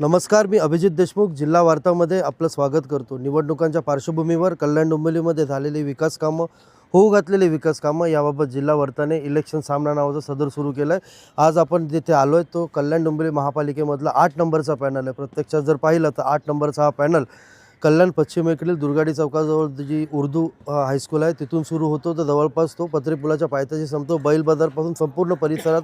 नमस्कार, मी अभिजित देशमुख जिल्हा वार्तामध्ये आपलं स्वागत करतो। निवडणुकांच्या पार्श्वभूमीवर कल्याण डोंबिवलीमध्ये झालेली विकास कामं, होऊ घातलेली विकास कामं याबाबत जिल्हा वार्ताने इलेक्शन सामना नावाचा सदर सुरू केला आहे। आज आपण जिथे आलो आहे तो कल्याण डोंबिवली महापालिकेमधला 8 नंबरचा पॅनल आहे। प्रत्यक्षात जर पाहिलं तर 8 नंबरचा हा पॅनल कल्याण पश्चिमेकडील दुर्गाडी चौकाजवळ जी उर्दू हायस्कूल आहे तिथून सुरू होतो तर जवळपास तो पत्रे पुलाच्या पायथ्याशी संपतो। बैल बाजारपासून संपूर्ण परिसरात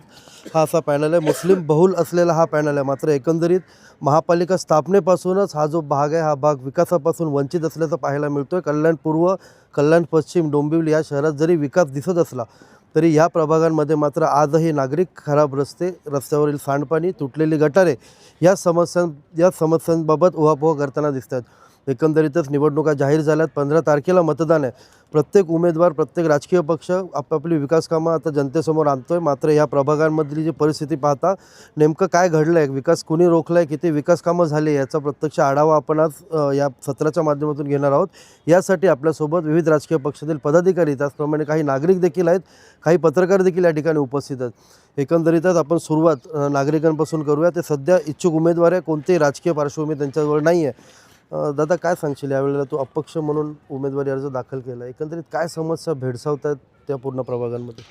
हा असा पॅनल आहे। मुस्लिम बहुल असलेला हा पॅनल आहे। मात्र एकंदरीत महापालिका स्थापनेपासूनच हा जो भाग आहे हा भाग विकासापासून वंचित असल्याचं पाहायला मिळतोय। कल्याण पूर्व, कल्याण पश्चिम, डोंबिवली या शहरात जरी विकास दिसत असला तरी या प्रभागांमध्ये मात्र आजही नागरिक, खराब रस्ते, रस्त्यावरील सांडपाणी, तुटलेली गटारे या समस्यांबाबत उहापोह करताना दिसतात। एकंदरीतच निवडणुका जाहीर झाल्यात। 15 तारखेला मतदान आहे। प्रत्येक उमेदवार, प्रत्येक राजकीय पक्ष आपापली विकास कामं आता जनतेसमोर आणतोय। मात्र या प्रभागांमधली जी परिस्थिती पाहता नेमकं काय घडलं आहे, विकास कुणी रोखला आहे, किती विकास कामं झाली याचा प्रत्यक्ष आढावा आपण आज या सत्राच्या माध्यमातून घेणार आहोत। यासाठी आपल्यासोबत विविध राजकीय पक्षातील पदाधिकारी, त्याचप्रमाणे काही नागरिक देखील आहेत, काही पत्रकार देखील या ठिकाणी उपस्थित आहेत। एकंदरीतच आपण सुरुवात नागरिकांपासून करूया। ते सध्या इच्छुक उमेदवार आहे, कोणतेही राजकीय पार्श्वभूमी त्यांच्याजवळ नाही आहे। दादा, काय सांगशील यावेळेला तू अपक्ष म्हणून उमेदवारी अर्ज दाखल केला, एकंदरीत काय समस्या भेडसावतात त्या पूर्ण प्रभागांमध्ये?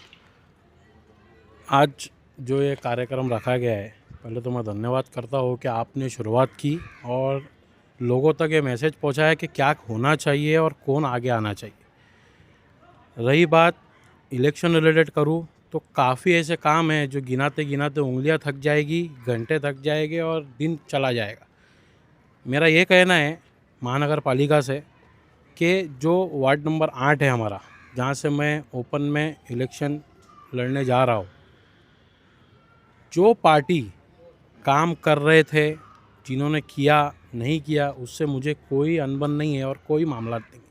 आज जो ये कार्यक्रम रखा गया है, पहले तो मैं धन्यवाद करता हूँ कि आपने शुरुआत की और लोगों तक ये मैसेज पहुँचाया कि क्या होना चाहिए और कौन आगे आना चाहिए। रही बात इलेक्शन रिलेटेड करूँ तो काफ़ी ऐसे काम हैं जो गिनाते गिनाते उंगलियां थक जाएगी, घंटे थक जाएंगे और दिन चला जाएगा। मेरा ये कहना है महानगर पालिका से कि जो वार्ड नंबर 8 है हमारा, जहाँ से मैं ओपन में इलेक्शन लड़ने जा रहा हूँ, जो पार्टी काम कर रहे थे, जिन्होंने किया नहीं किया, उससे मुझे कोई अनबन नहीं है और कोई मामला नहीं है।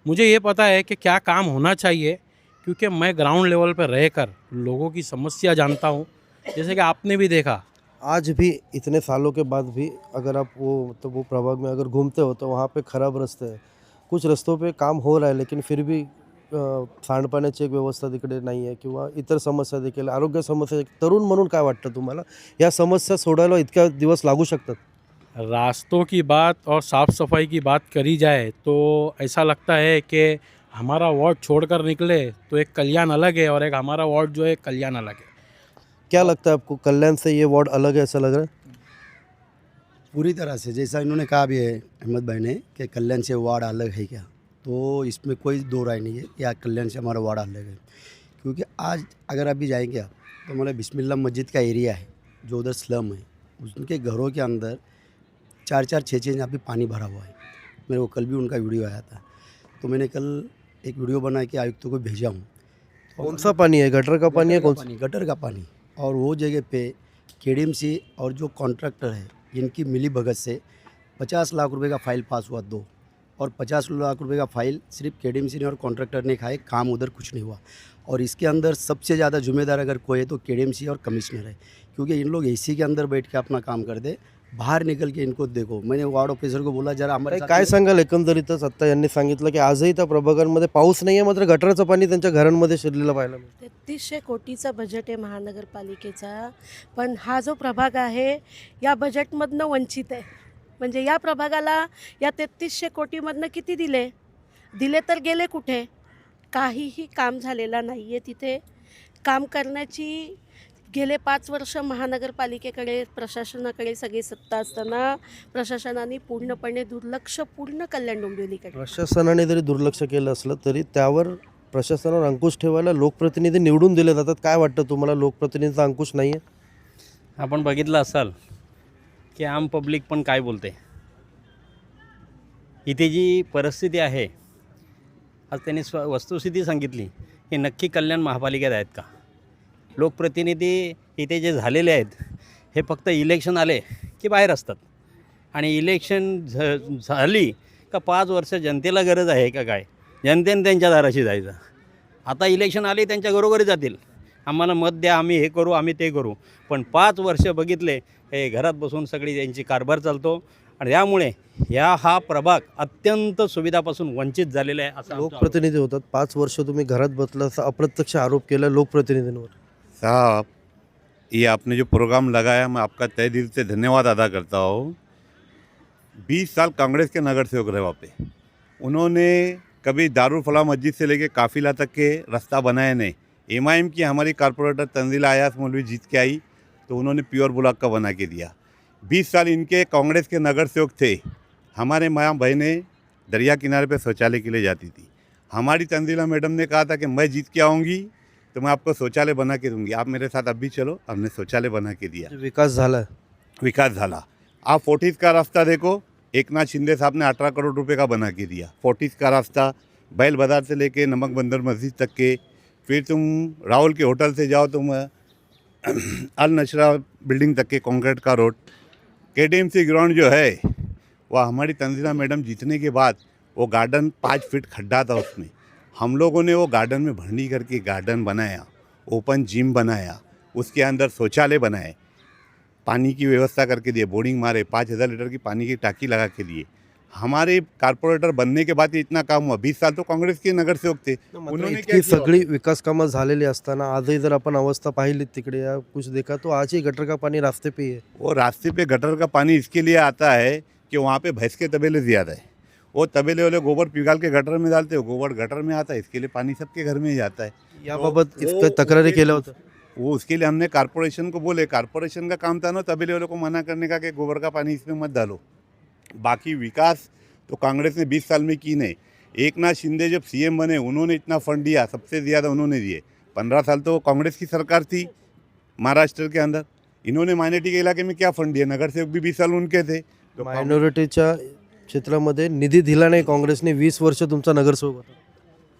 मुझे ये पता है कि क्या काम होना चाहिए, क्योंकि मैं ग्राउंड लेवल पर रहकर लोगों की समस्या जानता हूँ। जैसे कि आपने भी देखा, आज भी इतने सालों के बाद भी अगर आप वो प्रभाग में अगर घूमते हो तो वहाँ पे खराब रास्ते हैं। कुछ रस्तों पे काम हो रहा है लेकिन फिर भी सांडपाण्याची एक व्यवस्था तिकडे नाही आहे किंवा इतर समस्या देखील, आरोग्य समस्या। तरुण म्हणून काय वाटतं तुम्हाला, या समस्या सोडायला इतक्या दिवस लागू शकतात? रास्तों की बात और साफ़ सफाई की बात करी जाए तो ऐसा लगता है कि हमारा वार्ड छोड़कर निकले तो एक कल्याण अलग है और एक हमारा वार्ड जो है कल्याण अलग है। क्या लगता है आपको, कल्याण से ये वार्ड अलग है, ऐसा लग रहा है? पूरी तरह से, जैसा इन्होंने कहा भी है अहमद भाई ने कि कल्याण से वार्ड अलग है क्या, तो इसमें कोई दो राय नहीं है या कल्याण से हमारा वार्ड अलग है। क्योंकि आज अगर अभी जाएंगे आप तो हमारा बिस्मिल्लाह मस्जिद का एरिया है जो उधर स्लम है, उनके घरों के अंदर 4-4, 6-6 यहाँ पे पानी भरा हुआ है। मेरे को कल भी उनका वीडियो आया था, तो मैंने कल एक वीडियो बना के आयुक्तों को भेजा हूँ। कौन सा पानी है, गटर का पानी है, कौन सा? गटर का पानी। और वो जगह पे केडीएमसी और जो कॉन्ट्रैक्टर है इनकी मिली भगत से 50 लाख रुपए का फाइल पास हुआ, 2 और 50 लाख रुपए का फाइल सिर्फ केडीएमसी ने और कॉन्ट्रैक्टर ने खाए, काम उधर कुछ नहीं हुआ। और इसके अंदर सबसे ज़्यादा जिम्मेदार अगर कोई है तो केडीएमसी और कमिश्नर है, क्योंकि इन लोग एसी के अंदर बैठ के अपना काम कर दे, बाहर निकल के इनको देखो। मैंने वार्ड ऑफिसर को बोला जरा हमारे काय सांगाल एकंदरीतच? आता यांनी सांगितलं की आजही त्या प्रभागांमध्ये पाऊस नाही आहे, मात्र गटाराचं पाणी त्यांच्या घरांमध्ये शिरलेलं पाहायला मिळतं। 3300 कोटीचा बजेट आहे महानगरपालिकेचा, पण हा जो प्रभाग आहे या बजेटमधनं वंचित आहे। म्हणजे या प्रभागाला या 3300 कोटीमधनं किती दिले तर गेले कुठे? काहीही काम झालेला नाही आहे तिथे। काम करण्याची गेले 5 वर्ष महानगरपालिकेकडे, प्रशासनाकडे सगळी सत्ता असताना प्रशासनाने पूर्णपणे दुर्लक्ष पूर्ण कल्याण डोंबिवलीकडे। प्रशासनाने जरी दुर्लक्ष केलं असलं तरी त्यावर प्रशासनावर अंकुश ठेवायला लोकप्रतिनिधी निवडून दिले जातात। काय वाटतं तुम्हाला, लोकप्रतिनिधीचा अंकुश नाही आहे? आपण बघितलं असाल की आम पब्लिक पण काय बोलते, इथे जी परिस्थिती आहे, आज त्यांनी वस्तुस्थिती सांगितली की नक्की कल्याण महापालिकेत आहेत का? लोकप्रतिनिधी इथे जे झालेले आहेत हे फक्त इलेक्शन आले की बाहेर असतात आणि इलेक्शन झाली का 5 वर्ष जनतेला गरज आहे का काय? जनतेने त्यांच्या दाराशी जायचं। आता इलेक्शन आले त्यांच्या घरोघरी जातील, आम्हाला मत द्या, आम्ही हे करू, आम्ही ते करू, पण 5 वर्ष बघितले हे घरात बसून सगळी त्यांची कारभार चालतो आणि त्यामुळे हा प्रभाग अत्यंत सुविधापासून वंचित झालेला आहे। असं लोकप्रतिनिधी होतात, 5 वर्ष तुम्ही घरात बसला असा अप्रत्यक्ष आरोप केला लोकप्रतिनिधींवर। साहब, ये आपने जो प्रोग्राम लगाया, मैं आपका तहे दिल से धन्यवाद अदा करता हूँ। 20 साल कांग्रेस के नगर सेवक रहे वहाँ पे। उन्होंने कभी दारुल फलाह मस्जिद से लेके काफिला तक के रास्ता बनाया नहीं। एमआईएम की हमारी कारपोरेटर तंजीला अयास मौलवी जीत के आई तो उन्होंने प्योर ब्लॉक का बना के दिया। 20 साल इनके कांग्रेस के नगर सेवक थे। हमारे माँ बहनें दरिया किनारे पे शौचालय के लिए जाती थी। हमारी तंजीला मैडम ने कहा था कि मैं जीत के आऊँगी तो मैं आपको शौचालय बना के दूंगी, आप मेरे साथ अभी चलो। हमने शौचालय बना के दिया, विकास झाला विकास झाला। आप फोर्टिस का रास्ता देखो, एकनाथ शिंदे साहब ने 18 करोड़ रुपए का बना के दिया। फोर्टिस का रास्ता बैल बाजार से लेके नमक बंदर मस्जिद तक के, फिर तुम राहुल के होटल से जाओ तुम अल नशरा बिल्डिंग तक के कंक्रीट का रोड। KDMC ग्राउंड जो है वह हमारी तंजीला मैडम जीतने के बाद वो गार्डन 5 फीट खड्डा था उसमें, हम लोगों ने वो गार्डन में भरनी करके गार्डन बनाया, ओपन जिम बनाया, उसके अंदर शौचालय बनाए, पानी की व्यवस्था करके दिए, बोर्डिंग मारे, 5000 लीटर की पानी की टाकी लगा के दिए। हमारे कारपोरेटर बनने के बाद इतना काम हुआ। 20 साल तो काँग्रेस के नगरसेवक थे, उन्होंने क्या इतकी किया? सगळी विकास कामं झालेली असताना आजही जर आपण अवस्था पाहिली तिकडे या कुछ देखा तो आज ही गटर का पानी रास्ते पे ही है। वो रास्ते पे गटर का पानी इसके लिए आता है कि वहाँ पे भैंस के तबेले ज़्यादा है। वो तबेले वाले गोबर पिघाल के गटर में डालते हो, गोबर गटर में आता है, इसके लिए पानी सबके घर में ही जाता है। याबाबत वो- इसका तक्रारी केलं होतं। वो उसके लिए हमने कारपोरेशन को बोले, कारपोरेशन का काम था ना तबेले वालों को मना करने का कि गोबर का पानी इसमें मत डालो। बाकी विकास तो कांग्रेस ने 20 साल में की नहीं। एकनाथ शिंदे जब CM बने उन्होंने इतना फंड दिया, सबसे ज़्यादा उन्होंने दिए। 15 साल तो कांग्रेस की सरकार थी महाराष्ट्र के अंदर, इन्होंने माइनॉरिटी के इलाके में क्या फंड दिया? नगर सेवक भी 20 साल उनके थे। तो मायनॉरिटीच्या क्षेत्रामध्ये निधी दिला नाही काँग्रेसने। 20 वर्ष तुमचा नगरसेवक होता।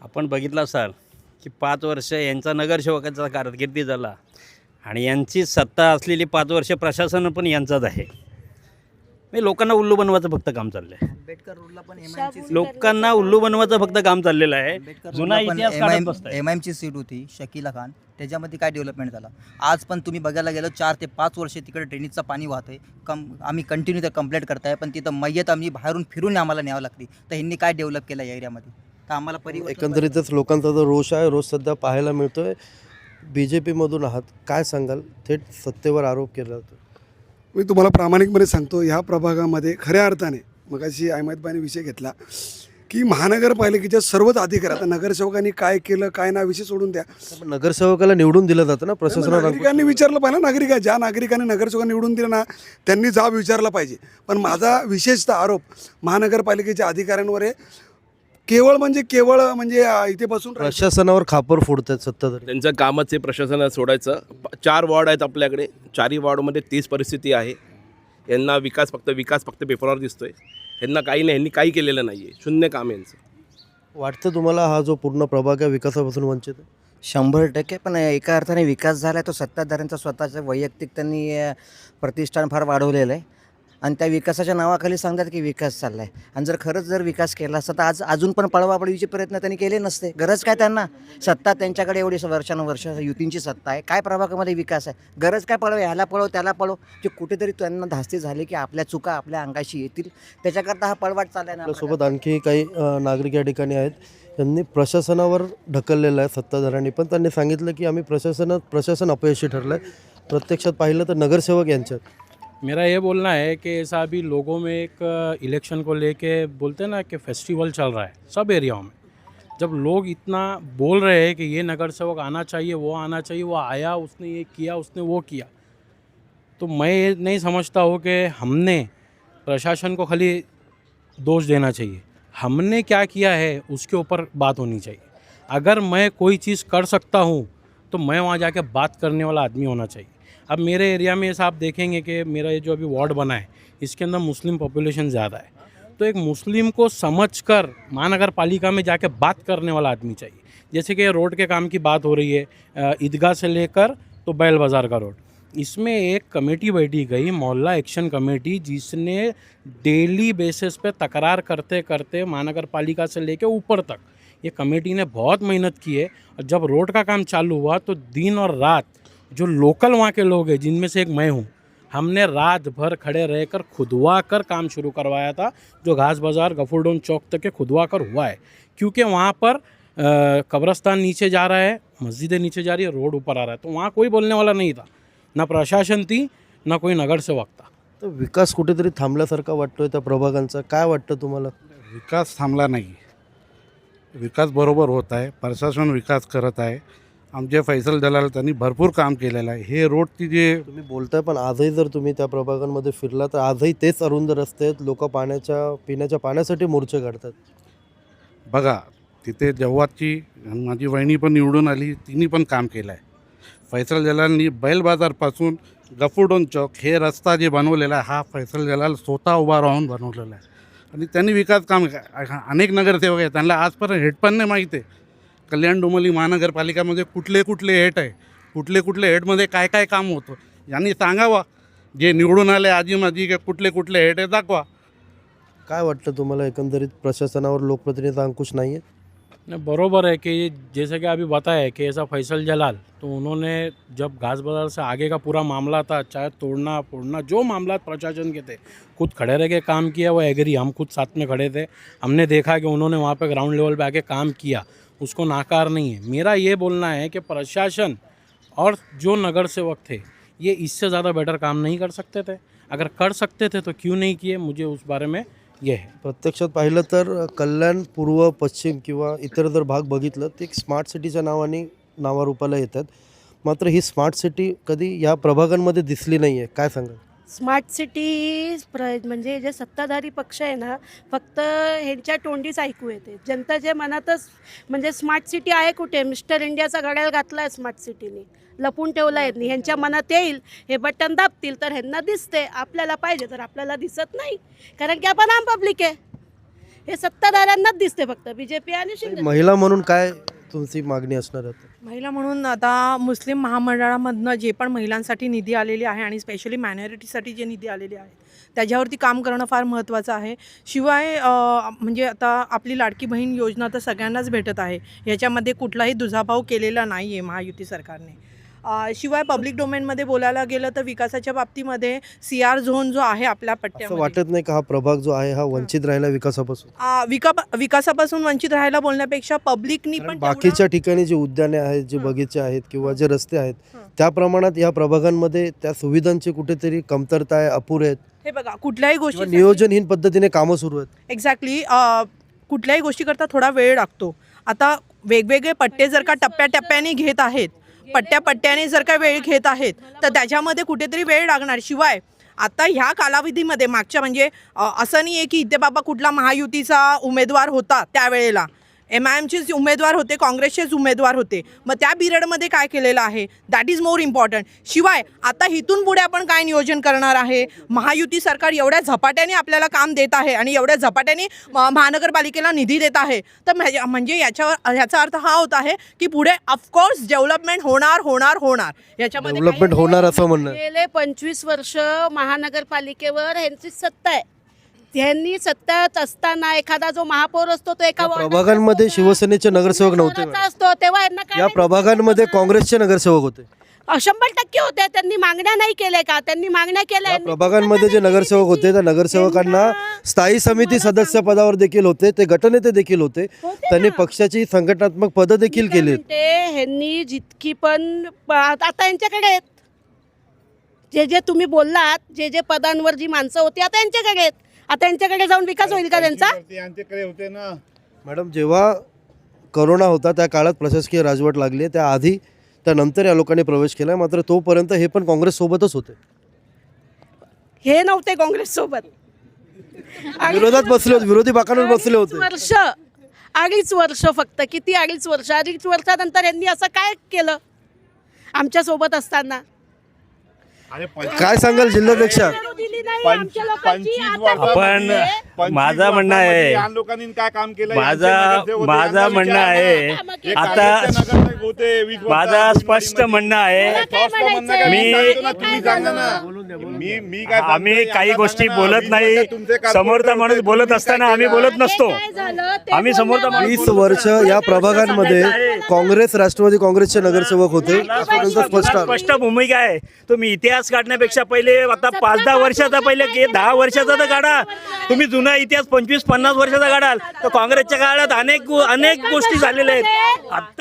आपण बघितलं असाल की 5 वर्ष यांचा नगरसेवकाचा कारकिर्दी झाला आणि यांची सत्ता असलेली 5 वर्ष प्रशासन पण यांचंच आहे. म्हणजे लोकांना उल्लू बनवायचं फक्त काम चाललं आहे. आंबेडकर रोडला पण लोकांना उल्लू बनवायचं फक्त काम चाललेलं आहे. जुना इतिहास काढत बसताय. एमआयएमची सीट होती शकीला खान, त्याच्यामध्ये काय डेव्हलपमेंट झालं? आज पण तुम्ही बघायला गेलो 4 ते 5 वर्ष तिकडे ड्रेनेजचं पाणी वाहतंय. आम्ही कंटिन्यू ते कंप्लेंट करताय, पण तिथं मय्यत आम्ही बाहेरून फिरून आम्हाला न्यावं लागते. तर ह्यांनी काय डेव्हलप केलं या एरियामध्ये? तर आम्हाला परिवर्तन एकंदरीतच लोकांचा जो रोष आहे, रोष सध्या पाहायला मिळतोय। BJP मधून आहात, काय सांगाल? थेट सत्तेवर आरोप केला जातो। मी तुम्हाला प्रामाणिकपणे सांगतो, ह्या प्रभागामध्ये खऱ्या अर्थाने मगाशी अहमदबाईने विषय घेतला की महानगरपालिकेच्या सर्वच अधिकारी, आता नगरसेवकांनी काय केलं काय ना विषय सोडून द्या, पण नगरसेवकाला निवडून दिलं जातं ना प्रशासनाला। नागरिकांनी विचारलं पाहिजे. नागरिक ज्या नागरिकांनी नगरसेवकांनी निवडून दिलं ना त्यांनी जाब विचारला पाहिजे. पण माझा विशेषतः आरोप महानगरपालिकेच्या अधिकाऱ्यांवर आहे, केवळ म्हणजे इथे बसून प्रशासनावर खापर फोडतात सत्ताधारी। त्यांचं कामच आहे प्रशासनाला सोडायचं. 4 वॉर्ड आहेत आपल्याकडे, 4ही वॉर्डमध्ये तीच परिस्थिती आहे. यांना विकास फक्त पेपरवर दिसतोय. यांना काही नाही, यांनी काही केलेलं नाही आहे, शून्य काम आहे यांचं. वाटतं तुम्हाला हा जो पूर्ण प्रभाग आहे विकासापासून वंचित आहे? 100% पण एका अर्थाने विकास झाला आहे तो सत्ताधाऱ्यांचा स्वतःचं वैयक्तिक त्यांनी प्रतिष्ठान फार वाढवलेलं आहे आणि त्या विकासाच्या नावाखाली सांगतात की विकास चालला आहे. आणि जर विकास केला असता तर आज अजून पण पळवापळवीचे प्रयत्न त्यांनी केले नसते. गरज काय त्यांना? सत्ता त्यांच्याकडे एवढी वर्षानुवर्ष युतींची सत्ता आहे. काय प्रभागामध्ये विकास आहे? गरज काय पळव? ह्याला पळव त्याला पळव. जे कुठेतरी त्यांना धास्ती झाली की आपल्या चुका आपल्या अंगाशी येतील, त्याच्याकरता हा पळवाट चालला आहे. आपल्यासोबत आणखी काही नागरिक या ठिकाणी आहेत, त्यांनी प्रशासनावर ढकललेलं आहे सत्ताधाऱ्यांनी, पण त्यांनी सांगितलं की आम्ही प्रशासन अपयशी ठरलं आहे. प्रत्यक्षात पाहिलं तर नगरसेवक यांच्यात। मेरा ये बोलना है कि ऐसा अभी लोगों में एक इलेक्शन को लेके बोलते हैं ना कि फेस्टिवल चल रहा है सब एरियाओं में। जब लोग इतना बोल रहे हैं कि ये नगर सेवक आना चाहिए, वो आना चाहिए, वो आया, उसने ये किया, उसने वो किया, तो मैं ये नहीं समझता हूँ कि हमने प्रशासन को खाली दोष देना चाहिए। हमने क्या किया है उसके ऊपर बात होनी चाहिए। अगर मैं कोई चीज़ कर सकता हूँ तो मैं वहाँ जाके बात करने वाला आदमी होना चाहिए। अब मेरे एरिया में ऐसा आप देखेंगे कि मेरा ये जो अभी वार्ड बना है इसके अंदर मुस्लिम पॉपुलेशन ज़्यादा है, तो एक मुस्लिम को समझकर महानगर पालिका में जाके बात करने वाला आदमी चाहिए। जैसे कि रोड के काम की बात हो रही है, ईदगाह से लेकर तो बैल बाज़ार का रोड, इसमें एक कमेटी बैठी गई मोहल्ला एक्शन कमेटी, जिसने डेली बेसिस पे तकरार करते करते महानगर पालिका से लेकर ऊपर तक ये कमेटी ने बहुत मेहनत की है। और जब रोड का काम चालू हुआ तो दिन और रात जो लोकल वहाँ के लोग हैं, जिनमें से एक मैं हूँ, हमने रात भर खड़े रहकर खुदवा कर काम शुरू करवाया था, जो घास बाज़ार गफूरडोन चौक तक के खुदवा कर हुआ है। क्योंकि वहाँ पर कब्रस्तान नीचे जा रहा है, मस्जिदें नीचे जा रही है, रोड ऊपर आ रहा है, तो वहाँ कोई बोलने वाला नहीं था। ना प्रशासन थी ना कोई नगरसेवक था। तर विकास कुठेतरी थांबल्यासारखा वाटतोय त्या प्रभागांचा, काय वाटतं तुम्हाला? विकास थांबला नाही, विकास बरोबर होत आहे, प्रशासन विकास करत आहे. आमचे फैसल दलाल त्यांनी भरपूर काम केलेलं आहे. हे रोडची जे तुम्ही बोलताय पण आजही जर तुम्ही त्या प्रभागांमध्ये फिरला तर आजही तेच अरुंद रस्ते आहेत, लोक पिण्याच्या पाण्यासाठी मोर्चे काढतात. बघा, तिथे जेव्हाची माझी वहिनी पण निवडून आली, तिने पण काम केलं आहे. फैसल जलालनी बैल बाजारपासून गफुडोन चौक हे रस्ता जे बनवलेला आहे, हा फैसल जलाल स्वतः उभा राहून बनवलेला आहे. आणि त्यांनी विकास काम अनेक नगरसेवक आहेत, त्यांना आजपर्यंत हेड पण नाही माहीत आहे. कल्याण डोंबिवली महानगरपालिकामध्ये कुठले कुठले हेड आहे, कुठले कुठले हेडमध्ये काय काय काम होतं, यांनी सांगावा. जे निवडून आले आजी माझी की कुठले कुठले हेड आहे दाखवा. काय वाटतं तुम्हाला एकंदरीत प्रशासनावर लोकप्रतिनिधीचा अंकुश नाही आहे? नहीं, बरोबर है कि जैसे कि अभी बताया है कि ऐसा फैसल जलाल, तो उन्होंने जब घास बाजार से आगे का पूरा मामला था, चाहे तोड़ना फोड़ना जो मामला प्रशासन के थे, खुद खड़े रह के काम किया, वो एग्री, हम खुद साथ में खड़े थे, हमने देखा कि उन्होंने वहाँ पे ग्राउंड लेवल पे आके काम किया, उसको नाकार नहीं है। मेरा ये बोलना है कि प्रशासन और जो नगर सेवक थे ये इससे ज़्यादा बेटर काम नहीं कर सकते थे, अगर कर सकते थे तो क्यों नहीं किए, मुझे उस बारे में ये है। प्रत्यक्षात पाहिलं तर कल्याण पूर्व पश्चिम किंवा इतर जर भाग बघितलं ते एक स्मार्ट सिटीच्या नावारूपाला येतात, मात्र ही स्मार्ट सिटी कधी या प्रभागांमध्ये दिसली नाही आहे. काय सांगाल? स्मार्ट सिटी म्हणजे जे सत्ताधारी पक्ष आहे ना, फक्त ह्यांच्या तोंडीच ऐकू येते. जनताच्या मनातच म्हणजे स्मार्ट सिटी आहे कुठे? मिस्टर इंडियाचा घड्याळ घातला आहे स्मार्ट सिटीने, लपून ठेवला आहेत. नाही, ह्यांच्या मनात येईल, हे बटन दाबतील तर ह्यांना दिसते, आपल्याला पाहिजे तर आपल्याला दिसत नाही, कारण की आपण आम पब्लिक आहे. हे सत्ताधाऱ्यांनाच दिसते फक्त, BJP आणि शिंदे. महिला म्हणून काय तुमची मागणी असणार आहे? महिला म्हणून आता मुस्लिम महामंडळामधनं जे पण महिलांसाठी निधी आलेली आहे आणि स्पेशली मायनॉरिटीसाठी जे निधी आलेले आहे त्याच्यावरती काम करणं फार महत्त्वाचं आहे. शिवाय म्हणजे आता आपली लाडकी बहीण योजना तर सगळ्यांनाच भेटत आहे, याच्यामध्ये कुठलाही दुजाभाव केलेला नाही आहे महायुती सरकारने. शिवाय पब्लिक डोमेनमध्ये बोलायला गेलं तर विकासाच्या बाबतीमध्ये CR झोन जो आहे आपल्या असं पट्ट्यामध्ये, वाटत नाही का हा प्रभाग जो आहे हा वंचित राहिला विकासापासून? विकासापासून वंचित राहायला बोलण्यापेक्षा पब्लिकनी कारण पण बाकीच्या ठिकाणी जे उद्याने आहेत, जे बगीचे आहेत किंवा जे रस्ते आहेत, त्या प्रमाणात या प्रभागांमध्ये त्या सुविधांची कुठेतरी कमतरता आहे, अपुरे आहेत, हे बघा कुठल्याही किंवा गोष्टी नियोजनहीन पद्धतीने कामं सुरू आहेत. एक्झॅक्टली कुठल्याही गोष्टीकरता थोडा वेळ लागतो. आता वेगवेगळे पट्टे जर का टप्प्याटप्प्याने घेत आहेत, पट्ट्याने जर का वेळ घेत आहेत तर त्याच्यामध्ये कुठेतरी वेळ लागणार. शिवाय आता ह्या कालावधीमध्ये मागच्या म्हणजे असं नाही आहे की इथे बाबा कुठला महायुतीचा उमेदवार होता, त्यावेळेला MIMचेच उमेदवार होते, काँग्रेसचेच उमेदवार होते. मग त्या पिरियडमध्ये काय केलेलं आहे दॅट इज मोर इम्पॉर्टंट. शिवाय आता इथून पुढे आपण काय नियोजन करणार आहे? महायुती सरकार एवढ्या झपाट्याने आपल्याला काम देत आहे आणि एवढ्या झपाट्याने महानगरपालिकेला निधी देत आहे, तर म्हणजे याचा अर्थ हा होत आहे की पुढे ऑफकोर्स डेव्हलपमेंट होणार. याच्यामध्ये डेव्हलपमेंट होणार असं म्हणणं आहे. गेले 25 वर्ष महानगरपालिकेवर ह्यांची सत्ता आहे. त्यांनी सत्तेत असताना एखादा जो महापौर असतो तो एका या प्रभागांमध्ये शिवसेनेचे नगरसेवक नव्हते शहराचा असतो, तेव्हा यांना काय या नाही प्रभागांमध्ये काँग्रेसचे नगरसेवक होते. 100% होते. त्यांनी मागण्या नाही केल्या का? त्यांनी मागण्या केल्या. या प्रभागांमध्ये जे नगरसेवक होते त्या नगरसेवकांना स्थायी समिती सदस्य पदावर देखील होते, ते गटनेते देखील होते, त्यांनी पक्षाची संघटनात्मक पदं देखील केली. ह्यांनी जितकी पण आता यांच्याकडे आहेत, जे तुम्ही बोललात, जे पदांवर जी माणसं होती आता यांच्याकडे आहेत. आता यांच्याकडे जाऊन विकास होईल का त्यांचा? यांच्याकडे होते ना मॅडम, जेव्हा करोना होता त्या काळात प्रशासकीय राजवट लागली, त्याआधी त्यानंतर या लोकांनी प्रवेश केला, मात्र तोपर्यंत हे पण काँग्रेस सोबतच होते, हे नव्हते काँग्रेस सोबत, विरोधात बसले होते, विरोधी बाकांवर बसले होते. अडीच वर्ष फक्त. किती 2.5 वर्ष? 2.5 वर्षानंतर यांनी असं काय केलं आमच्या सोबत असताना? काय सांगाल जिल्हाध्यक्षा? आपण माझं म्हणणं आहे, काय काम केलं माझं म्हणणं आहे, आता माझं स्पष्ट म्हणणं आहे, तुम्ही सांगा ना. मी काय आम्ही काही गोष्टी बोलत नाही, समोरचा माणूस बोलत असताना आम्ही बोलत नसतो. आम्ही समोरचा माणूस 20 वर्ष या प्रभागांमध्ये काँग्रेस राष्ट्रवादी काँग्रेसचे नगरसेवक होते, असं त्यांचं स्पष्ट आरोप. स्पष्ट भूमिका आहे. तुम्ही इतिहास काढण्यापेक्षा पहिले आता 5-10 वर्षाचा, पहिले 10 वर्षाचा तर काढा. तुम्ही जुना इतिहास 25-50 वर्षाचा काढाल तर काँग्रेसच्या काळात अनेक गोष्टी झालेल्या आहेत.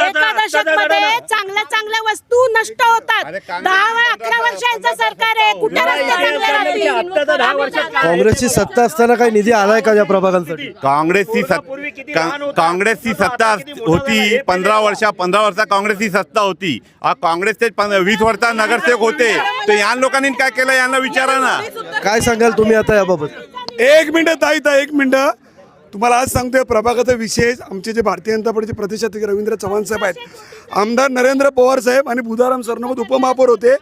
एका दशकमध्ये चांगल्या चांगल्या वस्तू नष्ट होतात. 10-11 वर्षांचं सरकार आहे, कुठे रस्ते चांगले राहतील? आता 10 वर्षात काँग्रेसची सत्ता असताना काही निधी आलाय का या प्रभागांसाठी? काँग्रेसची सत्ता होती 15 वर्षा काँग्रेसची सत्ता होती. काँग्रेसचे 20 वर्षा नगरसेवक होते. तर या लोकांनी काय केलं यांना विचारा ना. काय सांगाल तुम्ही आता याबाबत? एक मिनटं ताई, एक मिनटं. तुम्हाला आज सांगतोय प्रभागाचा विशेष आमचे जे भारतीय जनता पार्टीचे प्रदेशाध्यक्ष रवींद्र चव्हाण साहेब आहेत, आमदार नरेंद्र पवार साहेब आणि बुधाराम सरनोबत उपमहापौर होते.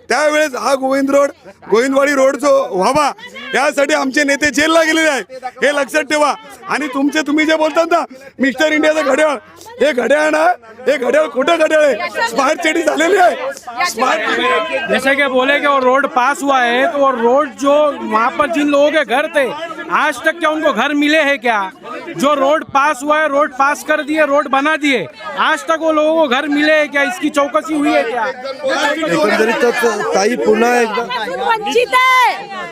त्यावेळेस हा गोविंदवाडी रोड जो व्हावा यासाठी आमचे नेते जेलला गेलेले आहेत, हे लक्षात ठेवा. आणि तुम्ही जे बोलतात ना मिस्टर इंडियाचं घड्याळ, हे घड्याळ खोटं घड्याळ आहे. स्मार्ट सिटी झालेली आहे. स्मार्ट जैसे कि बोले कि वो रोड पास हुआ है, तो वो रोड जो वहाँ पर जिन लोगों के घर थे आज तक क्या उनको घर मिले हैं क्या? जो रोड पास हुआ है, रोड पास कर दिए, रोड बना दिए, आज तक वो लोगों को घर मिले हैं क्या? इसकी चौकसी हुई है क्या? एकंदरीतच ताई पुन्हा एकदा वंचित आहे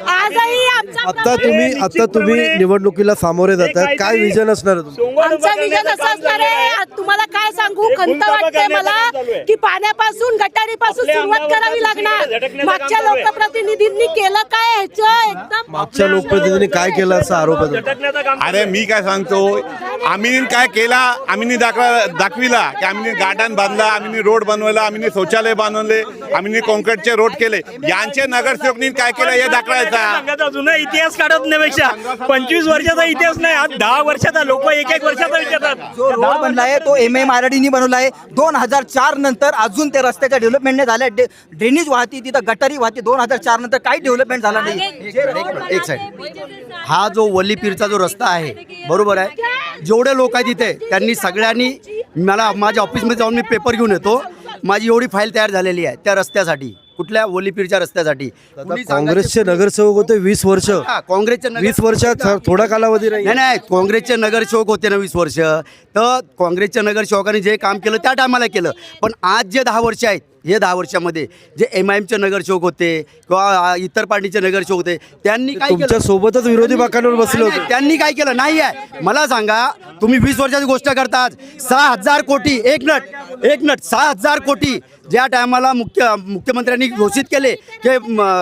आजही. आता तुम्ही निवडणुकीला सामोरे जातात, काय विजन असणार आहे तुमचं? आमचं विजन असं असणार आहे, तुम्हाला काय सांगू, खंत वाटते मला की पाण्यापासून गटारीपासून सुरुवात करावी लागणार. मागच्या लोकप्रतिनिधींनी केलं काय ह्याचं एकदम मागच्या लोकप्रतिनिधींनी काय केलं असा आरोप आहे तुमचा? अरे मी काय सांगतो, आम्ही काय केला, आम्ही दाखविला की आम्ही गार्डन बांधला, आम्ही रोड बनवला, आम्ही शौचालय बांधवले, आम्ही कॉन्क्रीटचे रोड केले. यांचे नगरसेवकनी काय केलं हे दाखवायचा. जुना इतिहास काढण्यापेक्षा 25 वर्षाचा इतिहास नाही, आज 10 वर्षाचा. लोक 1-1 वर्षाचा विचारतात. जो रोड बनलाय तो MMRDनी बनवला आहे. 2004 नंतर अजून ते रस्त्याच्या डेव्हलपमेंट नाही झाल्या. ड्रेनेज वाहती, तिथं गटारी वाहती. 2004 नंतर काही डेव्हलपमेंट झाला नाही. एक साईड हा जो वल्लीपीरचा जो रस्ता आहे, बरोबर आहे, जेवढे लोक आहेत तिथे त्यांनी सगळ्यांनी, मला माझ्या ऑफिसमध्ये जाऊन मी पेपर घेऊन येतो, माझी एवढी फाईल तयार झालेली आहे त्या रस्त्यासाठी, कुठल्या वल्लीपीरच्या रस्त्यासाठी. काँग्रेसचे नगरसेवक होते 20 वर्ष. काँग्रेसचे 20 वर्षात थोडा कालावधी नाही. नाही, काँग्रेसचे नगरसेवक होते ना 20 वर्ष, तर काँग्रेसच्या नगरसेवकांनी जे काम केलं त्या टायमाला केलं. पण आज जे 10 वर्ष आहेत, हे 10 वर्षामध्ये जे MIMचे नगरसेवक होते किंवा इतर पार्टीचे नगरसेवक होते, त्यांनी काय केलं? तुमच्या सोबतच विरोधी बाकांवर बसले होते. त्यांनी काय केलं? नाही आहे. मला सांगा, तुम्ही 20 वर्षाची गोष्ट करतात. 6,000 कोटी, एक नट 6,000 कोटी ज्या टायमाला मुख्यमंत्र्यांनी घोषित केले की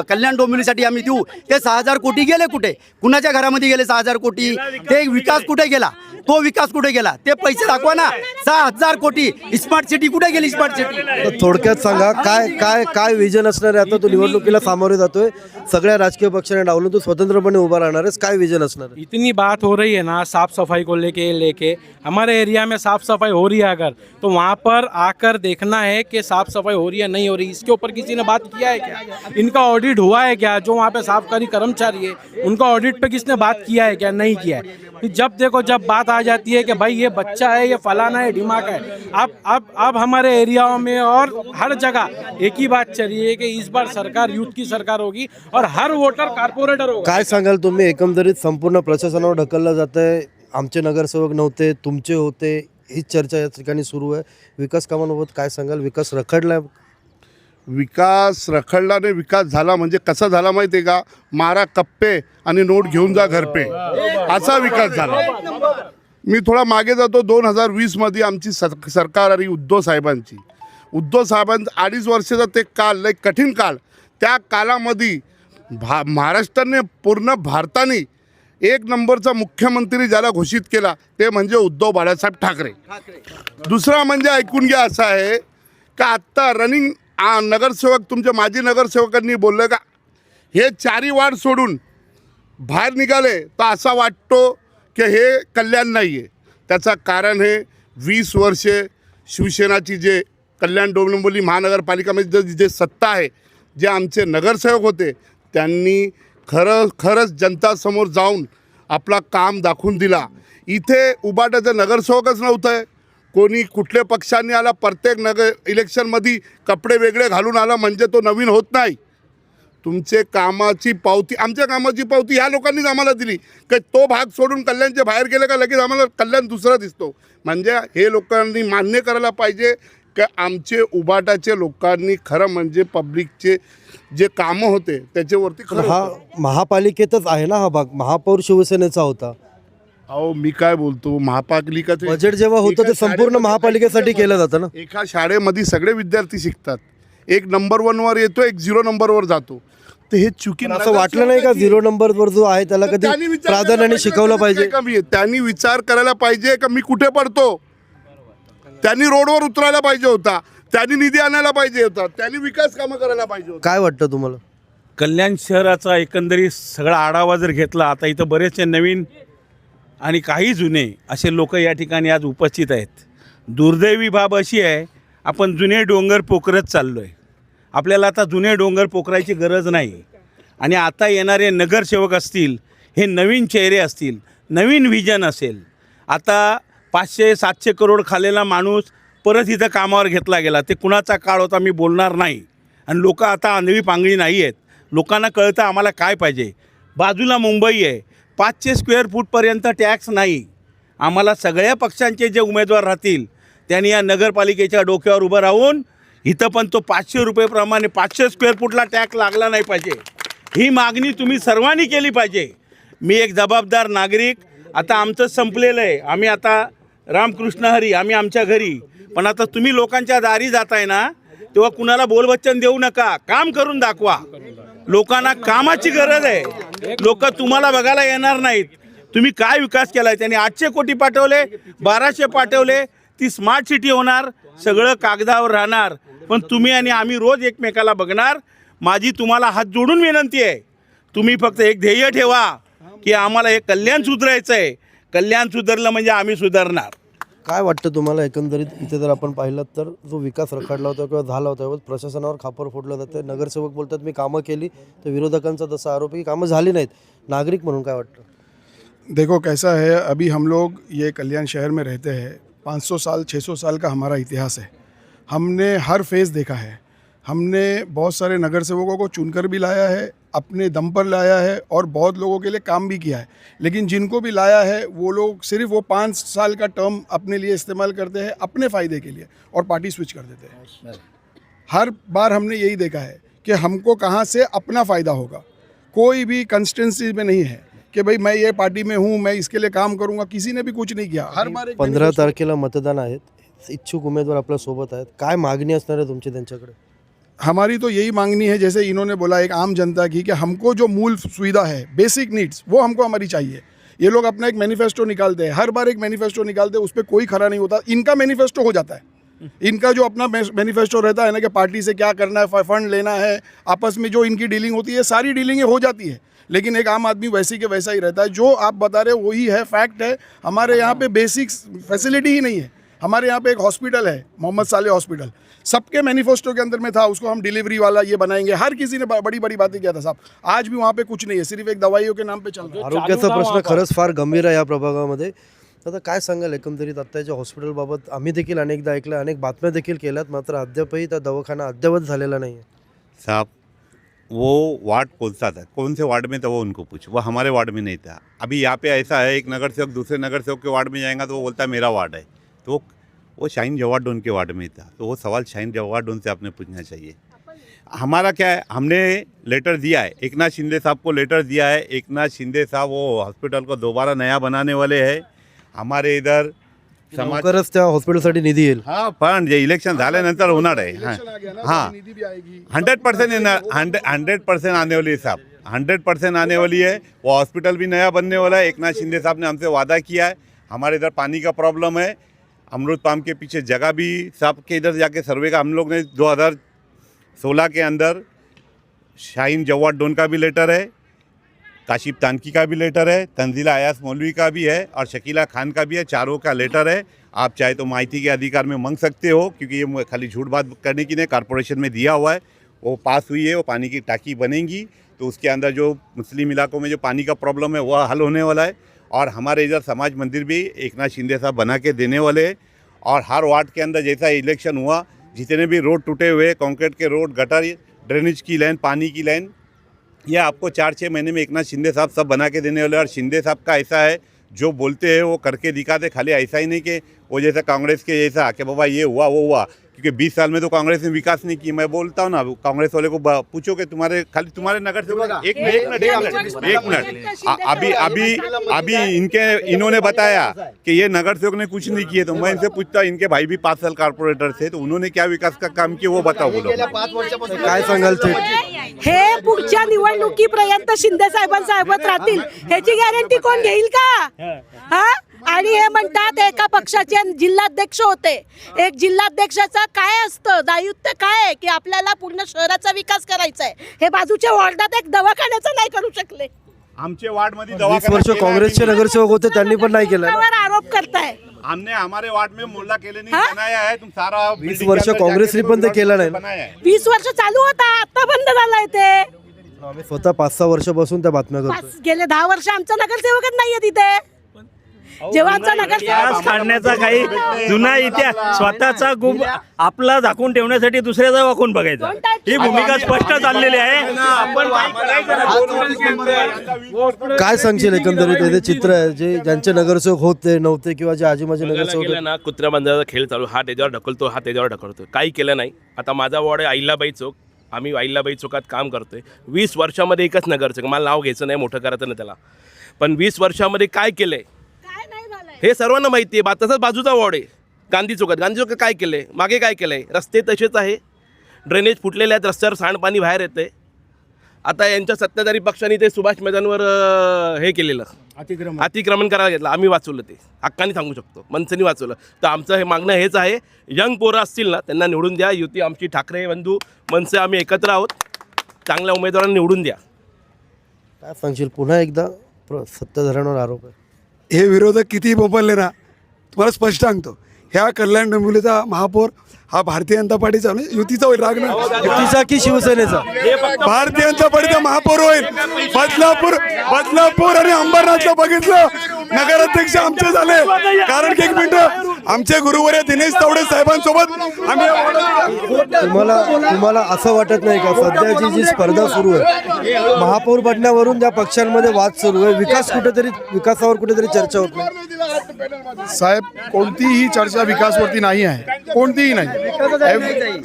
कल्याण डोंबिवलीसाठी आम्ही देऊ, ते 6,000 कोटी गेले कुठे? कुणाच्या घरामध्ये गेले 6,000 कोटी? ते विकास कुठे गेला? तो विकास कुठे गेला? ते पैसे दाखवा ना. 6,000 कोटी स्मार्ट सिटी कुठे गेली? स्मार्ट सिटी तर थोडक्यात सांगा, काय विजन असणार आहे? आता तू निवडणुकीला सामोरे जातोय, सगळ्या राजकीय पक्षांना डावलून तू स्वतंत्रपणे उभा राहणार आहेस, काय विजन असणार आहे? इतनी बात हो रही है ना साफ सफाई को लेके हमारे एरिया में साफ सफाई हो रही है अगर, तो वहाँ पर आकर देखना है कि साफ सफाई हो रही है नहीं हो रही. इसके ऊपर किसी ने बात किया है क्या? इनका ऑडिट हुआ है क्या? जो वहाँ पे साफकारी कर्मचारी है उनका ऑडिट पे किसने बात किया है क्या? नहीं किया है. जब देखो, जब बात आ जाती है कि भाई ये बच्चा है, ये फलाना है, ढिमाका है. अब हमारे एरियाओं में और हर जगह एक ही बात चल रही है कि इस बार सरकार यूथ की सरकार होगी और हर वोटर कारपोरेटर होगा. काय सांगाल तुम्ही? एकंदरीत संपूर्ण प्रशासनावर ढकललं जात आहे. आमचे नगरसेवक नव्हते, तुमचे होते, ही चर्चा या ठिकाणी सुरू आहे. विकास कामांबाबत काय सांगाल? विकास रखडला? विकास रखडला नाही, विकास झाला. म्हणजे कसा झाला माहिती आहे का? मारा कप्पे आणि नोट घेऊन जा घरपे, असा विकास झाला. मी थोडा मागे जातो. 2020मध्ये आमची सरकार आली उद्धव साहेबांची. उद्धव साहेबांचं 2.5 वर्षाचा ते काल, लय कठीण काळ. त्या काळामध्ये महाराष्ट्राने, पूर्ण भारताने एक नंबरचा मुख्यमंत्री ज्याला घोषित केला ते म्हणजे उद्धव बाळासाहेब ठाकरे. दुसरा म्हणजे ऐकून घ्या, असं आहे का आत्ता रनिंग नगरसेवक, तुमच्या माजी नगरसेवकांनी बोललं का हे 4 वार्ड सोडून बाहेर निघाले, तर असा वाटतो की हे कल्याण नाही आहे. त्याचं कारण हे 20 वर्षे शिवसेनाची जे कल्याण डोंबिवली महानगरपालिकामध्ये जे सत्ता आहे, जे आमचे नगरसेवक होते, त्यांनी खरंच जनतासमोर जाऊन आपला काम दाखवून दिला. इथे उबाटाचं नगरसेवकच नव्हतं आहे, कोणी कुठल्या पक्षांनी आला, प्रत्येक इलेक्शनमध्ये कपडे वेगळे घालून आला म्हणजे तो नवीन होत नाही. तुमचे कामाची पावती, आमच्या कामाची पावती ह्या लोकांनीच आम्हाला दिली की तो भाग सोडून कल्याणचे बाहेर गेले का लगेच आम्हाला कल्याण दुसरा दिसतो. म्हणजे हे लोकांनी मान्य करायला पाहिजे की आमचे उबाटाचे लोकांनी खरं म्हणजे पब्लिकचे जे कामं होते त्याच्यावरती पण खरं हा होतं. महापालिकेतच आहे ना हा भाग, महापौर शिवसेनेचा होता. अहो मी काय बोलतो, महापालिकाचे बजेट जेव्हा होतं ते संपूर्ण शाळेमध्ये महापालिकेसाठी केलं जातं ना. एका शाळेमध्ये सगळे विद्यार्थी शिकतात. एक नंबर 1 वर येतो, एक 0 नंबरवर जातो. तर हे चुकी पण असं वाटलं नाही का 0 नंबरवर जो आहे त्याला कधी त्यांनी विचार करायला प्राधान्याने पाहिजे शिकवलं का पाहिजे? कमी आहे? त्यांनी विचार करायला पाहिजे का मी कुठे पडतो. त्यांनी रोडवर उतरायला पाहिजे होता, त्यांनी निधी आणायला पाहिजे होता, त्यांनी विकास कामं करायला पाहिजे होता. काय वाटतं तुम्हाला? कल्याण शहराचा एकंदरीत सगळा आढावा जर घेतला, आता इथं बरेचसे नवीन आणि काही जुने असे लोक या ठिकाणी आज उपस्थित आहेत. दुर्दैवी बाब अशी आहे, आपण जुने डोंगर पोखरत चाललो आहे. आपल्याला आता जुने डोंगर पोखरायची गरज नाही. आणि आता येणारे नगरसेवक असतील, हे नवीन चेहरे असतील, नवीन व्हिजन असेल. आता 500-700 करोड खाल्लेला माणूस परत इथं कामावर घेतला गेला. ते कुणाचा काळ होता मी बोलणार नाही. आणि लोक आता आंधळी पांगळी नाही आहेत. लोकांना कळतं आम्हाला काय पाहिजे. बाजूला मुंबई आहे, 500 स्क्वेअर फूटपर्यंत टॅक्स नाही. आम्हाला सगळ्या पक्षांचे जे उमेदवार राहतील त्यांनी या नगरपालिकेच्या डोक्यावर उभं राहून इथं पण तो 500 रुपयेप्रमाणे 500 स्क्वेअर फूटला टॅक्स लागला नाही पाहिजे, ही मागणी तुम्ही सर्वांनी केली पाहिजे. मी एक जबाबदार नागरिक, आता आमचं संपलेलं आहे. आम्ही आता रामकृष्ण हरी, आम्ही आमच्या घरी. पण आता तुम्ही लोकांच्या दारी जाताय ना, तेव्हा कुणाला बोलवचन देऊ नका, काम करून दाखवा. लोकांना कामाची गरज आहे. लोक तुम्हाला बघायला येणार नाहीत. तुम्ही काय विकास केला आहे. त्यांनी 800 कोटी पाठवले, 1200 पाठवले. ती स्मार्ट सिटी होणार, सगळं कागदावर राहणार. पण तुम्ही आणि आम्ही रोज एकमेकाला बघणार. माझी तुम्हाला हात जोडून विनंती आहे, तुम्ही फक्त एक ध्येय ठेवा की आम्हाला हे कल्याण सुधारायचं आहे. कल्याण सुधारलं म्हणजे आम्ही सुधारणार. काय वाटतं तुम्हाला एकंदरीत इथे जर आपण पाहिलं तर जो विकास रखडला होता किंवा झाला होता त्यावर प्रशासनावर खापर फोडलं जातं. नगरसेवक बोलतात मी कामं केली, तर विरोधकांचा तसा आरोप आहे की कामं झाली नाहीत. नागरिक म्हणून काय वाटतं? देखो कैसा है, अभी हम लोग ये कल्याण शहर में रहते हैं. 500 साल 600 साल का हमारा इतिहास है. हमने हर फेज़ देखा है. हमने बहुत सारे नगरसेवकों को चुनकर भी लाया है, अपने दम पर लाया है और बहुत लोगों के लिए काम भी किया है. लेकिन जिनको भी लाया है वो लोग सिर्फ वो 5 साल का टर्म अपने लिए इस्तेमाल करते हैं, अपने फ़ायदे के लिए, और पार्टी स्विच कर देते हैं. हर बार हमने यही देखा है कि हमको कहाँ से अपना फ़ायदा होगा. कोई भी कंस्टिट्यूंसी में नहीं है कि भाई मैं ये पार्टी में हूँ, मैं इसके लिए काम करूँगा. किसी ने भी कुछ नहीं किया. हर बार 15 तारखेला मतदान आहेत, इच्छुक उमेदवार आपल्या सोबत आहेत. काय मागणी असणार आहे तुमची त्यांच्याकडे? हमारी तो यही मांगनी है, जैसे इन्होंने बोला एक आम जनता की, कि हमको जो मूल सुविधा है, बेसिक नीड्स, वो हमको हमारी चाहिए. ये लोग अपना एक मैनिफेस्टो निकालते हैं, हर बार एक मैनिफेस्टो निकालते हैं, उस पर कोई खरा नहीं होता. इनका मैनिफेस्टो हो जाता है. इनका जो अपना मैनिफेस्टो रहता है ना कि पार्टी से क्या करना है, फंड लेना है, आपस में जो इनकी डीलिंग होती है, सारी डीलिंगें हो जाती है. लेकिन एक आम आदमी वैसे के वैसा ही रहता है. जो आप बता रहे हो वही है, फैक्ट है. हमारे यहाँ पे बेसिक फैसिलिटी ही नहीं है. हमारे यहाँ पे एक हॉस्पिटल है, मोहम्मद साले हॉस्पिटल, सबके मैनिफेस्टो के अंदर में था. उसको हम डिलीवरी वाला ये बनाएंगे, हर किसी ने बड़ी बड़ी बातें किया था साहब. आज भी वहाँ पे कुछ नहीं है, सिर्फ एक दवाइयों के नाम पे चल रहा है. आरोग्याचा प्रश्न खरंच फार गंभीर आहे या प्रभागामध्ये. आता काय सांगाल एकंदरीत आत्ताच्या हॉस्पिटलबाबत? आम्ही देखील अनेकदा ऐकलं, अनेक बातम्या देखील केल्यात, मात्र अद्यापही त्या दवाखाना अद्यावत झालेला नाही आहे. साहब वो वार्ड कौन सा था, कौन से वार्ड में था वो उनको पूछो. वो हमारे वार्ड में नहीं था. अभी यहाँ पे ऐसा है, एक नगर सेवक दूसरे नगर सेवक के वार्ड में जाएगा तो वो बोलता है मेरा वार्ड है. तो वो शाहीन जवाहर डोन के वार्ड में था. तो वो सवाल शाहीन जवाहर डोन से आपने पूछना चाहिए. हमारा क्या है, हमने लेटर दिया है, एकनाथ शिंदे साहब को लेटर दिया है. एकनाथ शिंदे साहब वो हॉस्पिटल को दोबारा नया बनाने वाले हैं. हमारे इधर समाज लवकरच त्या हॉस्पिटलसाठी निधी येईल. हाँ पण जे इलेक्शन झाल्यानंतर होणार आहे. हाँ 100% येणार, 100% आने वाली है साहब, 100% आने वाली है. वो हॉस्पिटल भी नया बनने वाला है. एकनाथ शिंदे साहब ने हमसे वादा किया है. हमारे इधर पानी का प्रॉब्लम है. अमरूद पाम के पीछे जगह भी साहब के इधर जाके सर्वे का हम लोग ने 2016 के अंदर शाहीन जवाहर डोन का भी लेटर है, काशिफ तानकी का भी लेटर है, तंजीला अयास मौलवी का भी है और शकीला खान का भी है. चारों का लेटर है. आप चाहे तो माहिती के अधिकार में मांग सकते हो, क्योंकि ये खाली झूठ बात करने की नहीं, कॉर्पोरेशन में दिया हुआ है. वो पास हुई है. वो पानी की टाकी बनेगी तो उसके अंदर जो मुस्लिम इलाकों में जो पानी का प्रॉब्लम है वह हल होने वाला है. और हमारे इधर समाज मंदिर भी एकनाथ शिंदे साहब बना के देने वाले हैं. और हर वार्ड के अंदर जैसा इलेक्शन हुआ, जितने भी रोड टूटे हुए, कंक्रीट के रोड, गटर, ड्रेनेज की लाइन, पानी की लाइन या आपको 4-6 महीने में एकनाथ शिंदे साहब सब बना के देने वाले। और शिंदे साहब का ऐसा है, जो बोलते हैं वो करके दिखाते। खाली ऐसा ही नहीं कि वो जैसा कांग्रेस के जैसा कि बाबा ये हुआ वो हुआ, क्योंकि 20 साल में तो कांग्रेस ने विकास नहीं की। मैं बोलता हूँ ना, कांग्रेस वाले को पूछो कि तुम्हारे नगर से एक मिनट अभी इन्होंने बताया कि ये नगर सेवक ने कुछ नहीं किए, तो मैं इनसे पूछता हूँ, इनके भाई भी 5 साल कारपोरेटर थे, तो उन्होंने क्या विकास का काम किया वो बताओ बोलो। काय सांगाल ते? हे पुढच्या निवडणुकीपर्यंत शिंदे साहेबांसोबत राहतील ह्याची गॅरंटी कोण घेईल का? हा? आणि हे म्हणतात एका पक्षाचे जिल्हाध्यक्ष होते. एक जिल्हाध्यक्षाचा काय असतं, दायित्व काय आहे की आपल्याला पूर्ण शहराचा विकास करायचा आहे. हे बाजूच्या वॉर्डात एक दवाखान्याचा नाही करू शकले. आमचे वार्ड मध्ये 20 वर्ष काँग्रेसचे नगरसेवक होते, त्यांनी पण नाही केलं. त्यावर आरोप करताय. हमने हमारे वार्ड में मोहल्ला केले नहीं बनाया है, तुम सारा 20 वर्ष काँग्रेसने पण ते केलं नाही. बनाया है। 20 वर्ष चालू होता, आता बंद झालाय ते. आम्ही स्वतः 5-6 वर्षापासून त्या बातम्या करतो. गेले 10 वर्ष आमचा नगरसेवकच नाहीये तिथे. जेव्हा आमचा इतिहास काढण्याचा काही जुना इतिहास स्वतःचा गुप आपला झाकून ठेवण्यासाठी दुसऱ्याचा वाकून बघायचा, ही भूमिका स्पष्ट चाललेली आहे. आपण काय सांगशील एकंदरीत हे चित्र आहे जे ज्यांचे नगरसेवक होते नव्हते किंवा जे आजी माझे नगरसेवक केलं ना, कुत्र्या मांजराचा खेळ चालू, हा त्याच्यावर ढकलतो, हा त्याच्यावर ढकलतो, काही केलं नाही. आता माझा वॉर्ड आहे अहिल्याबाई चौक, आम्ही अहिल्याबाई चौकात काम करतोय. 20 वर्षामध्ये एकच नगरसेवक, मला नाव घ्यायचं नाही, मोठं करायचं नाही त्याला, पण 20 वर्षामध्ये काय केलंय हे सर्वांना माहिती आहे. तसंच बाजूचा वॉर्ड आहे गांधी चौकात काय केलंय, मागे काय केलंय, रस्ते तसेच आहे, ड्रेनेज फुटलेले आहेत, रस्त्यावर सांडपाणी बाहेर येते. आता यांच्या सत्ताधारी पक्षाने ते सुभाष मैदानवर हे केलेलं अतिक्रमण करायला घेतलं, आम्ही वाचवलं, ते हक्काने सांगू शकतो, मनसेने वाचवलं. तर आमचं हे मागणं हेच आहे, यंग पोरं असतील ना त्यांना निवडून द्या. युती आमची ठाकरे बंधू मनसे आम्ही एकत्र आहोत, चांगल्या उमेदवारांना निवडून द्या. काय सांगशील? पुन्हा एकदा सत्ताधाऱ्यांवर आरोप आहे. हे विरोधक किती बोंबलले ना, तुम्हाला स्पष्ट सांगतो, ह्या कल्याण डोंबिवलीचा महापौर हा भारतीय जनता पार्टीचा युतीचा होईल. राग नाही, युतीचा की शिवसेनेचा? भारतीय जनता पार्टीचा महापौर होईल. बदलापूर आणि अंबरनाथला बघितलं, नगराध्यक्ष आमचे झाले. कारण की एक मिनिट, आमचे गुरुवर्य दिनेश तावडे साहेबांसोबत आम्ही. तुम्हाला असं वाटत नाही का सध्याची जी स्पर्धा सुरू आहे, महापौर बनण्यावरून ज्या पक्षांमध्ये वाद सुरू आहे, विकासावर कुठेतरी चर्चा होत नाही? साहेब, कोणतीही चर्चा विकासवरती नहीं है, कोणतीही नहीं.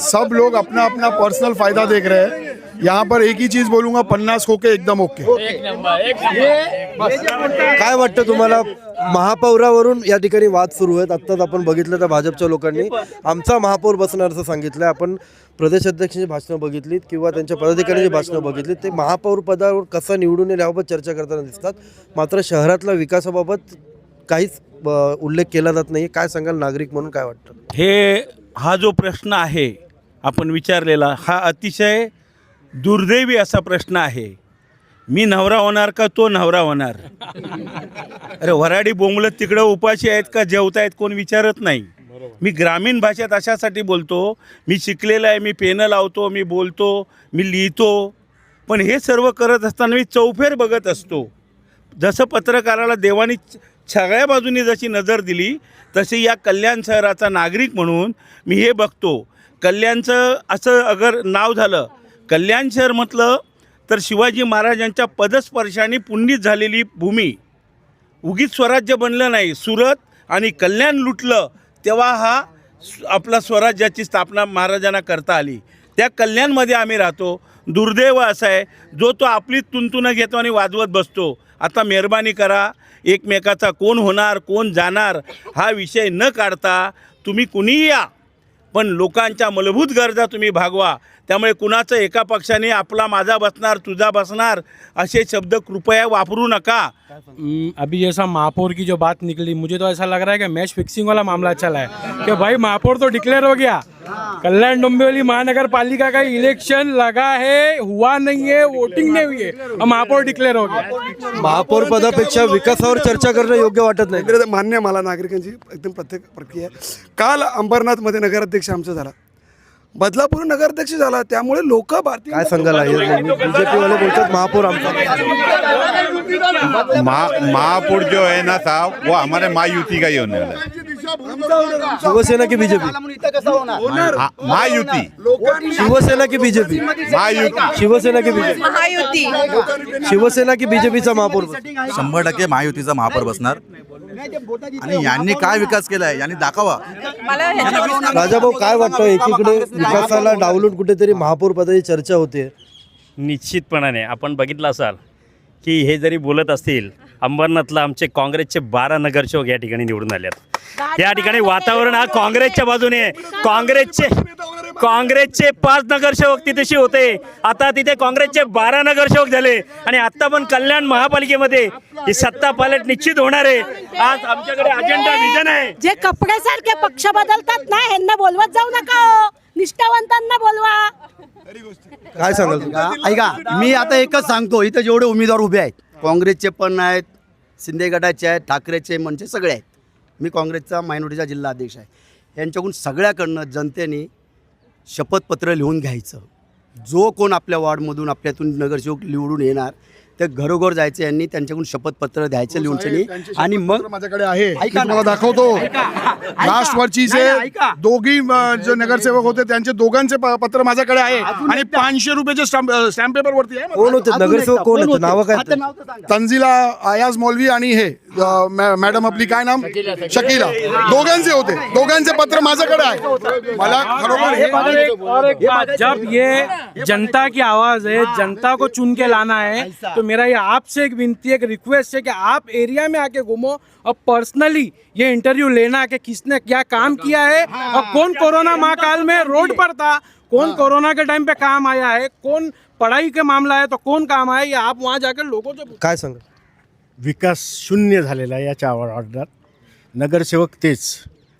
सब लोग अपना अपना पर्सनल फायदा देख रहे हैं. यहाँ पर एक ही चीज बोलूंगा, 50 होके एकदम ओके. काय वाटतं तुम्हाला? महापौरावरून या ठिकाणी वाद सुरू आहेत. आत्ताच आपण बघितलं तर भाजपच्या लोकांनी आमचा महापौर बसणार असं सांगितलं. आपण प्रदेश अध्यक्षांची भाषणं बघितलीत किंवा त्यांच्या पदाधिकाऱ्यांची भाषणं बघितलीत, ते महापौर पदावर कसं निवडून येईल याबाबत चर्चा करताना दिसतात. मात्र शहरातल्या विकासाबाबत काहीच उल्लेख केला जात नाही. काय सांगाल नागरिक म्हणून, काय वाटतं? हा जो प्रश्न आहे आपण विचारलेला, हा अतिशय दुर्दैवी असा प्रश्न आहे. मी नवरा होणार का तो नवरा होणार? अरे वराडी बोंबलत तिकडं उपाशी आहेत का जेवतायत कोण विचारत नाही. मी ग्रामीण भाषेत अशासाठी बोलतो, मी शिकलेला आहे, मी पेनं लावतो, मी बोलतो, मी लिहितो, पण हे सर्व करत असताना मी चौफेर बघत असतो. जसं पत्रकाराला देवानी सगळ्या बाजूनी जशी नजर दिली, तशी या कल्याण शहराचा नागरिक म्हणून मी हे बघतो. कल्याणचं असं अगर नाव झालं, कल्याण शहर म्हटलं तर शिवाजी महाराजांच्या पदस्पर्शाने पुण्यित झालेली भूमी. उगीच स्वराज्य बनलं नाही, सुरत आणि कल्याण लुटलं तेव्हा हा आपला स्वराज्याची स्थापना महाराजांना करता आली. त्या कल्याणमध्ये आम्ही राहतो. दुर्दैव असं आहे, जो तो आपली तुंतुनं घेतो आणि वाजवत बसतो. आता मेहरबानी करा, एकमेकाचा कोण होणार कोण जाणार हा विषय न काढता तुम्ही कुणीही या, पण लोकांच्या मूलभूत गरजा तुम्ही भागवा. त्यामुळे कुणाचं एका पक्षाने आपला माझा बसणार तुझा बसणार असे शब्द कृपया वापरू नका. अभी जैसा महापौर की जो बात निकली, मुझे तो ऐसा लग रहा है कि मैच फिक्सिंग वाला मामला चला है कि भाई महापौर तो डिक्लेयर हो गया, कल्याण डोंबिवली महानगर पालिका का इलेक्शन लगा है, हुआ नहीं है, वोटिंग नहीं हुई है, अब महापौर डिक्लेअर हो गया. महापौर पदापेक्षा विकासावर चर्चा करणं योग्य वाटत नाही. मान्य मला नागरिकांची एकदम प्रत्येक प्रक्रिया. काल अंबरनाथमध्ये नगराध्यक्ष आमचा झाला, बदलापूर नगराध्यक्ष झाला, त्यामुळे लोक भारतीय. काय सांगाल? बीजेपी वाले बोलतात महापौर आमचा. महापौर जो है ना साहब, वो हमारे महायुति का ही होने वाला है. शिवसेना की बीजेपी? महायुति शिवसेना की बीजेपी? महायुति शिवसेना की बीजेपी? महायुती. शिवसेना की बीजेपीचा महापौर? 100% महायुतीचा महापौर बसणार आणि यांनी काय विकास केलाय यांनी दाखवा. मला ह्याच्यावर राजाभाऊ काय वाटतं, एकीकडे विकासाला डावलून कुठेतरी महापौर पदाची चर्चा होते, निश्चितपणाने आपण बघितलं असाल की हे जरी बोलत असतील, अंबरनाथला आमचे काँग्रेसचे 12 नगरसेवक या ठिकाणी निवडून आले आहेत. या ठिकाणी वातावरण हा काँग्रेसच्या बाजूने आहे. काँग्रेसचे 5 नगरसेवक तिथेशी होते, आता तिथे काँग्रेसचे 12 नगरसेवक झाले आणि आता पण कल्याण महापालिकेमध्ये ही सत्ता पालट निश्चित होणार आहे. आज आमच्याकडे अजेंडा विजन आहे. जे कपड्यासारखे पक्ष बदलतात ना, ह्यांना बोलवत जाऊ नका हो. निष्ठावंतांना बोलवा. काय सांगाल? ऐका, मी आता एकच सांगतो, इथं जेवढे उमेदवार उभे आहेत काँग्रेसचे पण आहेत, शिंदे गटाचे आहेत, ठाकरेचे म्हणजे सगळे आहेत. मी काँग्रेसचा मायनॉरिटीचा जिल्हा अध्यक्ष आहे. यांच्याकडून सगळ्याकडनं जनतेने शपथपत्र लिहून घ्यायचं. जो कोण आपल्या वॉर्डमधून आपल्यातून नगरसेवक निवडून येणार ते घरोघर जायचं, यांनी त्यांच्याकडून शपथपत्र द्यायचं लिहून आणि मग माझ्याकडे आहे, मी तुम्हाला दाखवतो. लास्ट वर्षीचे दोघी जे नगरसेवक होते त्यांचे दोघांचे पत्र माझ्याकडे आहे आणि 500 रुपयाचे स्टॅम्प पेपर वरती आहे. कोण होते नगरसेवक? कोण होते? नाव काय? तंजिला अयाज मौलवी आणि हे मॅडम आपली काय नाम, शकीला, दोघांचे होते. दोघांचे पत्र माझ्याकडे आहे. मला खरोखर जब ये जनता की आवाज़ है, जनता को चुन के लाना है, तो मेरा ये आपसे एक विनती है, एक रिक्वेस्ट है कि आप एरिया में आके घूमो और पर्सनली ये इंटरव्यू लेना कि किसने क्या काम किया है और कौन कोरोना महाकाल में रोड पर था, कौन कोरोना के टाइम पे काम आया है, कौन पढ़ाई के मामला है तो कौन काम आया, ये आप वहाँ जाकर लोगों से काय सांगा? विकास शून्य झालेला आहे याच्या ऑर्डर. नगरसेवक तेच.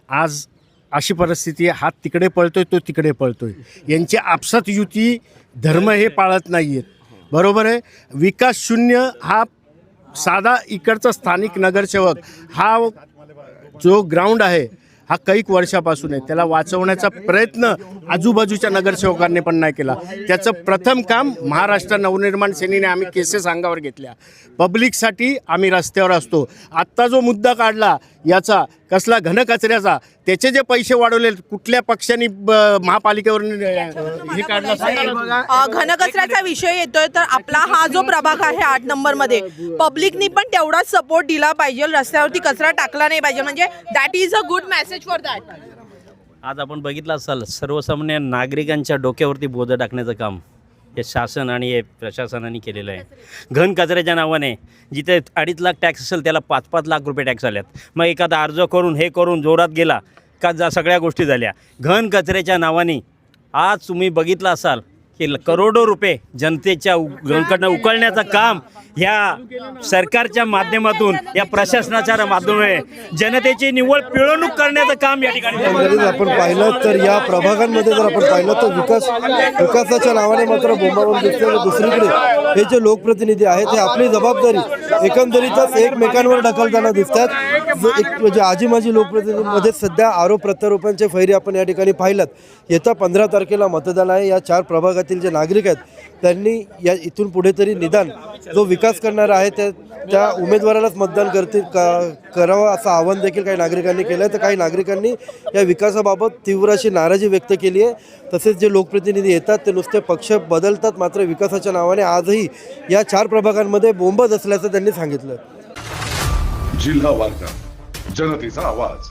आज अशी परिस्थिती आहे, हात तिकडे पळतोय तो तिकडे पळतोय. यांची आपसात युती धर्म हे पाळत नाही आहेत. बरोबर आहे. विकास शून्य हा साधा इकडचा स्थानिक नगरसेवक हा जो ग्राउंड आहे हा कैक वर्षापासून आहे, त्याला वाचवण्याचा प्रयत्न आजूबाजूच्या नगरसेवकांनी पण नाही केला. त्याचं प्रथम काम महाराष्ट्र नवनिर्माण सेनेने आम्ही केसेस अंगावर घेतल्या. पब्लिकसाठी आम्ही रस्त्यावर असतो. आत्ता जो मुद्दा काढला याचा कसला घनकचऱ्याचा, त्याचे जे पैसे वाढवले कुठल्या पक्षाने महापालिकेवर हे काढलं सांगा. घनकचऱ्याचा विषय येतोय तर आपला हा जो प्रभाग आहे 8 नंबरमध्ये पब्लिकनी पण तेवढाच सपोर्ट दिला पाहिजे. रस्त्यावरती कचरा टाकला नाही पाहिजे. म्हणजे that is a good message for that. आज आपण बघितलं असाल सर्वसामान्य नागरिकांच्या डोक्यावरती बोझं टाकण्याचं काम हे शासन आणि हे प्रशासनाने केलेलं आहे. घन कचऱ्याच्या नावाने जिथे 2.5 लाख टॅक्स असेल त्याला 5-5 लाख रुपये टॅक्स आल्यात. मग एखादा अर्ज करून हे करून जोरात गेला का सगळ्या गोष्टी झाल्या. घन कचऱ्याच्या नावाने आज तुम्ही बघितलं असाल की करोडो रुपये जनतेच्या घराकडनं उकळण्याचं काम ह्या सरकारच्या माध्यमातून, या प्रशासनाच्या माध्यमाने जनतेची निव्वळ पिळवणूक करण्याचं काम या ठिकाणी. आपण पाहिलं तर या प्रभागांमध्ये जर आपण पाहिलं तर विकासाच्या नावाने मात्र बोंबाबोंब दिसते. दुसरीकडे हे जे लोकप्रतिनिधी आहेत हे आपली जबाबदारी एकंदरीतच एकमेकांवर ढकलताना दिसतात. म्हणजे आजी माजी लोकप्रतिनिधींमध्ये सध्या आरोप प्रत्यारोपांचे फैरी आपण या ठिकाणी पाहिलात. येत्या 15 तारखेला मतदान आहे. या 4 प्रभागातील जे नागरिक आहेत त्यांनी या इथून पुढे तरी निदान जो विकास करणारा आहे त्या उमेदवारालाच मतदान करावं असं आवाहन देखील काही नागरिकांनी केलं आहे. तर काही नागरिकांनी या विकासाबाबत तीव्र अशी नाराजी व्यक्त केली आहे. तसेच जे लोकप्रतिनिधी येतात ते नुसते पक्ष बदलतात, मात्र विकासाच्या नावाने आजही या 4 प्रभागांमध्ये बोंबच असल्याचं त्यांनी सांगितलं. जिल्हा वार्ता, जनतेचा आवाज.